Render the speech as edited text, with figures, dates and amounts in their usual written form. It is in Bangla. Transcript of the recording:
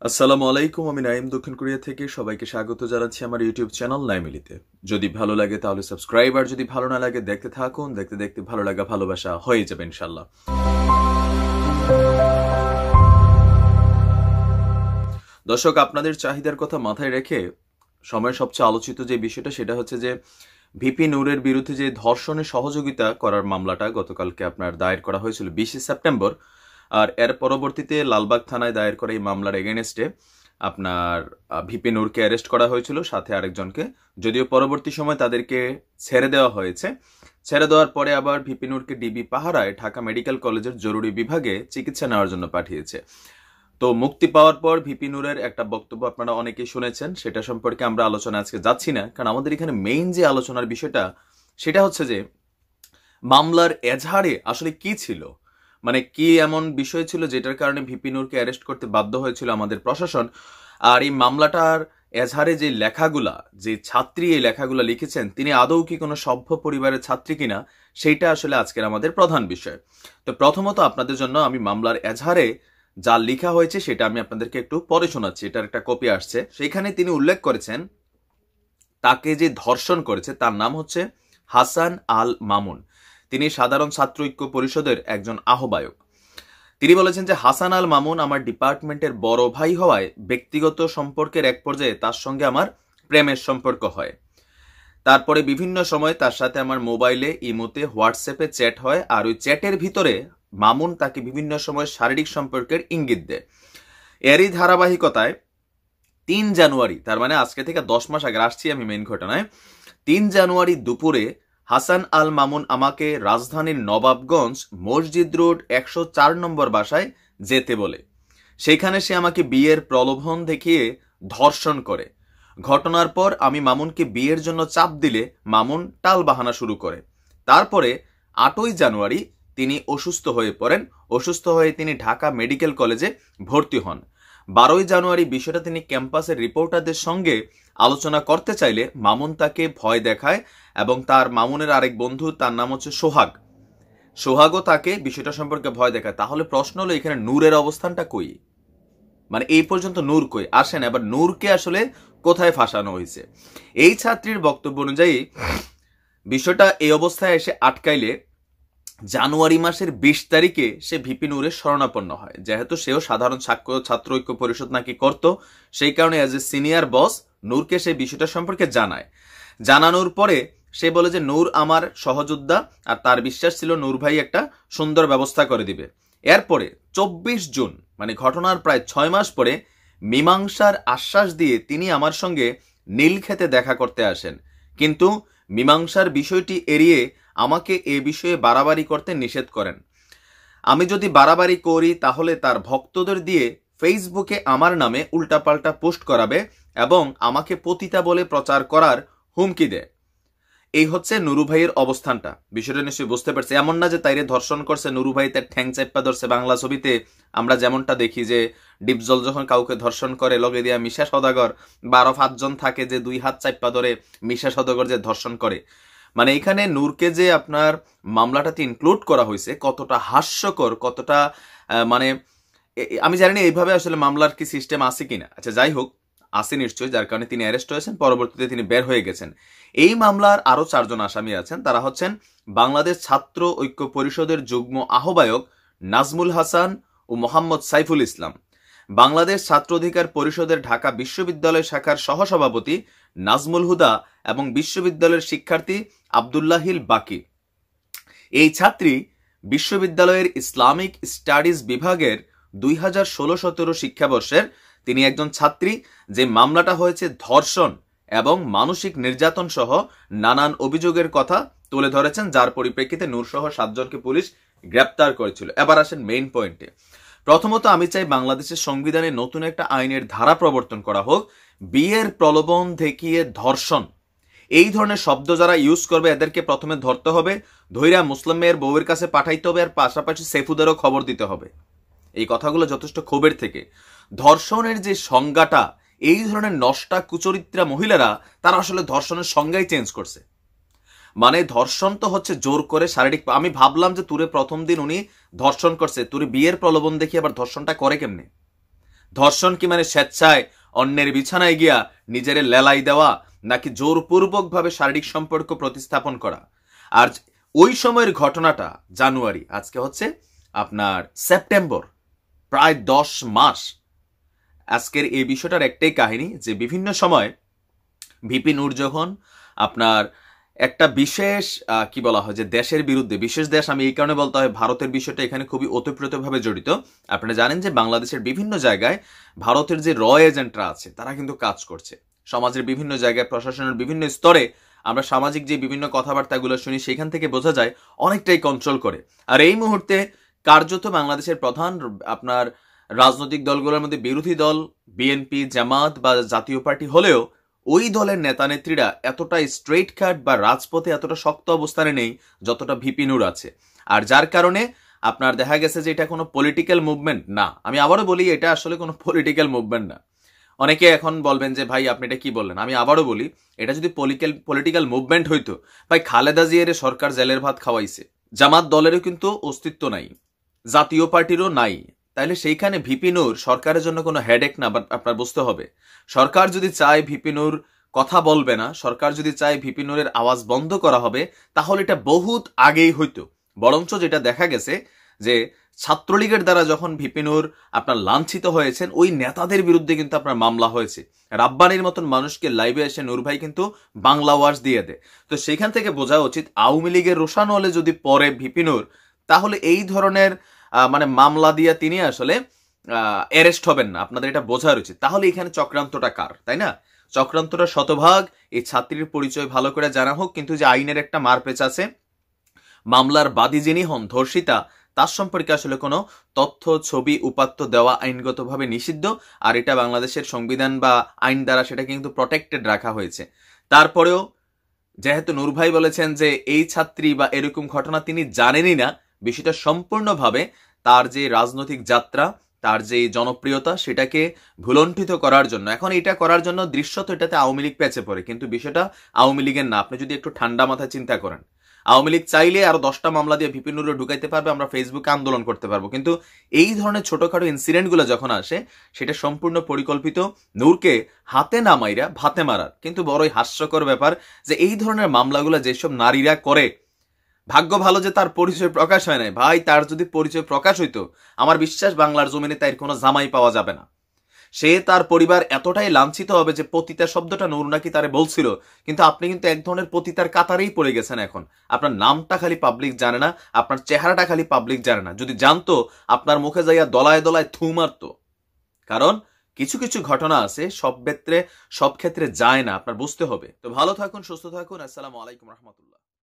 আসসালামু আলাইকুম। আমি নাইম দক্ষিণ কোরিয়া থেকে সবাইকে স্বাগত জানাচ্ছি আমার ইউটিউব চ্যানেল নাইমিলিতে। যদি ভালো লাগে তাহলে সাবস্ক্রাইব, আর যদি ভালো না লাগে দেখতে থাকুন। দেখতে দেখতে ভালো লাগা ভালোবাসা হয়ে যাবে ইনশাল্লাহ। দর্শক, আপনাদের চাহিদার কথা মাথায় রেখে সময়ের সবচেয়ে আলোচিত যে বিষয়টা সেটা হচ্ছে যে ভিপি নূরের বিরুদ্ধে যে ধর্ষণে সহযোগিতা করার মামলাটা গতকালকে আপনার দায়ের করা হয়েছিল 20 সেপ্টেম্বর। আর এর পরবর্তীতে লালবাগ থানায় দায়ের করা এই মামলার এগেনস্টে আপনার ভিপি নূরকে অ্যারেস্ট করা হয়েছিল, সাথে আরেকজনকে। যদিও পরবর্তী সময় তাদেরকে ছেড়ে দেওয়া হয়েছে। ছেড়ে দেওয়ার পরে আবার ভিপি নূরকে ডিবি পাহারায় ঢাকা মেডিকেল কলেজের জরুরি বিভাগে চিকিৎসা নেওয়ার জন্য পাঠিয়েছে। তো মুক্তি পাওয়ার পর ভিপি নূরের একটা বক্তব্য আপনারা অনেকেই শুনেছেন, সেটা সম্পর্কে আমরা আলোচনা আজকে যাচ্ছি না, কারণ আমাদের এখানে মেইন যে আলোচনার বিষয়টা সেটা হচ্ছে যে মামলার এজাহারে আসলে কি ছিল, মানে কি এমন বিষয় ছিল যেটার কারণে ভিপি নূরকে অ্যারেস্ট করতে বাধ্য হয়েছিল আমাদের প্রশাসন। আর এই মামলাটার এজাহারে যে লেখাগুলা, যে ছাত্রী এই লেখাগুলা লিখেছেন, তিনি আদৌ কি কোনো সভ্য পরিবারের ছাত্রী কিনা, সেইটা আসলে আজকের আমাদের প্রধান বিষয়। তো প্রথমত আপনাদের জন্য আমি মামলার এজাহারে যা লেখা হয়েছে সেটা আমি আপনাদেরকে একটু পড়ে শোনাচ্ছি। এটার একটা কপি আসছে। সেখানে তিনি উল্লেখ করেছেন তাকে যে ধর্ষণ করেছে তার নাম হচ্ছে হাসান আল মামুন। তিনি সাধারণ ছাত্র ঐক্য পরিষদের একজন আহ্বায়ক। তিনি বলেছেন যে হাসান আল মামুন আমার ডিপার্টমেন্টের বড় ভাই হওয়ায় ব্যক্তিগত সম্পর্কের এক পর্যায়ে তার সঙ্গে আমার প্রেমের সম্পর্ক হয়। তারপরে বিভিন্ন সময় তার সাথে আমার মোবাইলে, ইমোতে, হোয়াটসঅ্যাপে চ্যাট হয়। আর ওই চ্যাটের ভিতরে মামুন তাকে বিভিন্ন সময় শারীরিক সম্পর্কের ইঙ্গিত দেয়। এরই ধারাবাহিকতায় 3 জানুয়ারি, তার মানে আজকে থেকে 10 মাস আগে, আসছি আমি মেইন ঘটনায়। 3 জানুয়ারি দুপুরে হাসান আল মামুন আমাকে রাজধানীর নবাবগঞ্জ মসজিদ রোড 104 নম্বর বাসায় যেতে বলে। সেখানে সে আমাকে বিয়ের প্রলোভন দেখিয়ে ধর্ষণ করে। ঘটনার পর আমি মামুনকে বিয়ের জন্য চাপ দিলে মামুন টাল বাহানা শুরু করে। তারপরে 8ই জানুয়ারি তিনি অসুস্থ হয়ে পড়েন। অসুস্থ হয়ে তিনি ঢাকা মেডিকেল কলেজে ভর্তি হন। 12ই জানুয়ারি বিষয়টা তিনি ক্যাম্পাসের রিপোর্টারদের সঙ্গে আলোচনা করতে চাইলে মামুন তাকে ভয় দেখায়, এবং তার মামুনের আরেক বন্ধু, তার নাম হচ্ছে সোহাগও তাকে বিষয়টা সম্পর্কে ভয় দেখায়। তাহলে প্রশ্ন হলো এখানে নূরের অবস্থানটা কই? মানে এই পর্যন্ত নূর কই? আসেন এবার নূরকে আসলে কোথায় ফাঁসানো হয়েছে। এই ছাত্রীর বক্তব্য অনুযায়ী বিষয়টা এই অবস্থায় এসে আটকাইলে জানুয়ারি মাসের 20 তারিখে সে ভিপি নূরের শরণাপন্ন হয়। যেহেতু সেও সাধারণ ছাত্র ঐক্য পরিষদ নাকি করত, সেই কারণে অ্যাজ এ সিনিয়র বস নূরকে সেই বিষয়টা সম্পর্কে জানায়। জানানোর পরে সে বলে যে নূর আমার সহযোদ্ধা, আর তার বিশ্বাস ছিল নূর ভাই একটা সুন্দর ব্যবস্থা করে দিবে। এরপরে 24 জুন, মানে ঘটনার প্রায় 6 মাস পরে, মীমাংসার আশ্বাস দিয়ে তিনি আমার সঙ্গে নীলক্ষেতে দেখা করতে আসেন, কিন্তু মীমাংসার বিষয়টি এড়িয়ে আমাকে এ বিষয়ে বাড়াবাড়ি করতে নিষেধ করেন। আমি যদি বাড়াবাড়ি করি তাহলে তার ভক্তদের দিয়ে ফেসবুকে আমার নামে উল্টাপাল্টা পোস্ট করাবে এবং আমাকে পতিতা বলে প্রচার করার হুমকি দেয়। এই হচ্ছে নুরু ভাইয়ের অবস্থানটা। বিষয়টা নিশ্চয়ই বুঝতে পারছে। এমন না যে তাইরে ধর্ষণ করছে, নুরু ভাই তার ঠ্যাং চাপ্পা ধরছে। বাংলা ছবিতে আমরা যেমনটা দেখি যে ডিপজল যখন কাউকে ধর্ষণ করে, লগে দিয়া মিশা সদাগর 12-5 জন থাকে যে 2 হাত চাপ্পা ধরে মিশা সদাগর যে ধর্ষণ করে। মানে এখানে নূরকে যে আপনার মামলাটাতে ইনক্লুড করা হয়েছে, কতটা হাস্যকর, কতটা মানে আমি জানি না এইভাবে আসলে মামলার কি সিস্টেম আছে কিনা। আচ্ছা যাই হোক, আছে নিশ্চয়ই, যার কারণে তিনি অ্যারেস্ট হয়েছেন। পরবর্তীতে তিনি বের হয়ে গেছেন। এই মামলার আরো 4 জন আসামি আছেন। তারা হচ্ছেন বাংলাদেশ ছাত্র ঐক্য পরিষদের যুগ্ম আহ্বায়ক নাজমুল হাসান ও মোহাম্মদ সাইফুল ইসলাম, বাংলাদেশ ছাত্র অধিকার পরিষদের ঢাকা বিশ্ববিদ্যালয় শাখার সহসভাপতি নাজমুল হুদা এবং বিশ্ববিদ্যালয়ের শিক্ষার্থী আব্দুল্লাহিল বাকি। এই ছাত্রী বিশ্ববিদ্যালয়ের ইসলামিক স্টাডিজ বিভাগের 2016-17 শিক্ষাবর্ষের। তিনি একজন ছাত্রী, যে মামলাটা হয়েছে ধর্ষণ এবং মানসিক নির্যাতন সহ নানান অভিযোগের কথা তুলে ধরেছেন, যার পরিপ্রেক্ষিতে নূর সহ 7 জনকে পুলিশ গ্রেপ্তার করেছিল। এবার আসেন মেইন পয়েন্টে। প্রথমত আমি চাই বাংলাদেশের সংবিধানে নতুন একটা আইনের ধারা প্রবর্তন করা হোক, বিয়ের প্রলোভন দেখিয়ে ধর্ষণ, এই ধরনের শব্দ যারা ইউজ করবে এদেরকে প্রথমে ধরতে হবে, ধৈরা মুসলিম মেয়ের বউয়ের কাছে পাঠাইতে হবে, আর পাশাপাশি সেফুদেরও খবর দিতে হবে। এই কথাগুলো যথেষ্ট ক্ষোভের থেকে। ধর্ষণের যে সংজ্ঞাটা, এই ধরনের নষ্টা কুচরিত্রা মহিলারা তারা আসলে ধর্ষণের সংজ্ঞাই চেঞ্জ করছে। মানে ধর্ষণ তো হচ্ছে জোর করে শারীরিক। আমি ভাবলাম যে তুরে প্রথম দিন উনি ধর্ষণ করছে, তুরে বিয়ের প্রলোভন দেখি আবার ধর্ষণটা করে কেমনে? ধর্ষণ কি মানে স্বেচ্ছায় অন্যের বিছানায় গিয়া নিজের লেলাই দেওয়া, নাকি জোরপূর্বক ভাবে শারীরিক সম্পর্ক প্রতিস্থাপন করা? আর ওই সময়ের ঘটনাটা জানুয়ারি, আজকে হচ্ছে আপনার সেপ্টেম্বর, প্রায় 10 মাস। আজকের এই বিষয়টার একটাই কাহিনী যে বিভিন্ন সময় ভিপি নূর যখন আপনার একটা বিশেষ কি বলা হয় যে দেশের বিরুদ্ধে, বিশেষ দেশ আমি এই কারণে বলতে হয় ভারতের বিষয়টা এখানে খুবই ওতপ্রোতভাবে জড়িত। আপনারা জানেন যে বাংলাদেশের বিভিন্ন জায়গায় ভারতের যে র এজেন্টরা আছে তারা কিন্তু কাজ করছে। সমাজের বিভিন্ন জায়গায়, প্রশাসনের বিভিন্ন স্তরে আমরা সামাজিক যে বিভিন্ন কথাবার্তাগুলো শুনি সেখান থেকে বোঝা যায় অনেকটাই কন্ট্রোল করে। আর এই মুহূর্তে কার্যত বাংলাদেশের প্রধান আপনার রাজনৈতিক দলগুলোর মধ্যে বিরোধী দল বিএনপি, জামাত বা জাতীয় পার্টি হলেও ওই দলের নেতা নেত্রীরা এতটা স্ট্রেট কাট বা রাজপথে এতটা শক্ত অবস্থানে নেই যতটা ভিপি নূর আছে। আর যার কারণে আপনার দেখা গেছে যে এটা কোনো পলিটিক্যাল মুভমেন্ট না। আমি আবারও বলি, এটা আসলে কোনো পলিটিক্যাল মুভমেন্ট না। অনেকে এখন বলবেন যে ভাই আপনি এটা কি বললেন। আমি আবারও বলি, এটা যদি পলিটিক্যাল মুভমেন্ট হইতো, ভাই খালেদা জিয়ার সরকার জেলের ভাত খাওয়াইছে, জামাত দলেরও কিন্তু অস্তিত্ব নাই, জাতীয় পার্টিরও নাই, তাইলে সেইখানে ভিপি নূর সরকারের জন্য কোনো হেডেক না। বাট আপনার বুঝতে হবে, সরকার যদি চায় ভিপি নূর কথা বলবে না, সরকার যদি চায় ভিপি নূরের আওয়াজ বন্ধ করা হবে, তাহলে এটা বহুত আগেই হইতো। বরঞ্চ যেটা দেখা গেছে যে ছাত্রলীগের দ্বারা যখন ভিপি নূর আপনার লাঞ্ছিত হয়েছেন, ওই নেতাদের বিরুদ্ধে কিন্তু আপনার মামলা হয়েছে। রাব্বানির মতন মানুষকে লাইভে এসে নূর ভাই কিন্তু বাংলা ওয়াজ দিয়ে দেয়। তো সেখান থেকে বোঝা উচিত আওয়ামী লীগের রোষানলে যদি পরে ভিপি নূর, তাহলে এই ধরনের মানে মামলা দিয়ে তিনি আসলে অ্যারেস্ট হবেন না। আপনাদের এটা বোঝার উচিত। তাহলে এখানে চক্রান্তটা কার, তাই না? চক্রান্তটা শতভাগ এই ছাত্রীর পরিচয় ভালো করে জানা হোক, কিন্তু যে আইনের একটা মারপেচ আছে, মামলার বাদী যিনি হন ধর্ষিতা, তার সম্পর্কে আসলে কোনো তথ্য, ছবি, উপাত্ত দেওয়া আইনগতভাবে নিষিদ্ধ। আর এটা বাংলাদেশের সংবিধান বা আইন দ্বারা সেটা কিন্তু প্রটেক্টেড রাখা হয়েছে। তারপরেও যেহেতু নূর ভাই বলেছেন যে এই ছাত্রী বা এরকম ঘটনা তিনি জানেনই না, বিষয়টা সম্পূর্ণভাবে তার যে রাজনৈতিক যাত্রা, তার যে জনপ্রিয়তা, সেটাকে ভুলণ্ঠিত করার জন্য। এখন এটা করার জন্য দৃশ্যত এটাতে আওয়ামী লীগ পেঁচে পড়ে, কিন্তু বিষয়টা আওয়ামী লীগের না। আপনি যদি একটু ঠান্ডা মাথায় চিন্তা করেন, আওয়ামী লীগ চাইলে আরো 10টা মামলা দিয়ে ভিপি নূরে ঢুকাইতে পারবে, আমরা ফেসবুকে আন্দোলন করতে পারবো, কিন্তু এই ধরনের ছোটখাটো ইনসিডেন্টগুলো যখন আসে সেটা সম্পূর্ণ পরিকল্পিত, নূরকে হাতে না মাইরা ভাতে মারার। কিন্তু বড়ই হাস্যকর ব্যাপার যে এই ধরনের মামলাগুলো যেসব নারীরা করে, ভাগ্য ভালো যে তার পরিচয় প্রকাশ হয় নাই। ভাই তার যদি পরিচয় প্রকাশ হইতো, আমার বিশ্বাস বাংলার জমিনে তার কোনো জামাই পাওয়া যাবে না। সে তার পরিবার এতটাই লাঞ্ছিত হবে যে পতিতা শব্দটা নূর নাকি তারে বলছিল, কিন্তু আপনি কিন্তু এক ধরনের পতিতার কাতারেই পড়ে গেছেন। এখন আপনার নামটা খালি পাবলিক জানে না, আপনার চেহারাটা খালি পাবলিক জানে না। যদি জানতো আপনার মুখে যাইয়া দলায় দলায় থু মারতো। কারণ কিছু কিছু ঘটনা আছে সব ক্ষেত্রে যায় না, আপনার বুঝতে হবে। তো ভালো থাকুন, সুস্থ থাকুন। আসসালামু আলাইকুম রহমতুল্লাহ।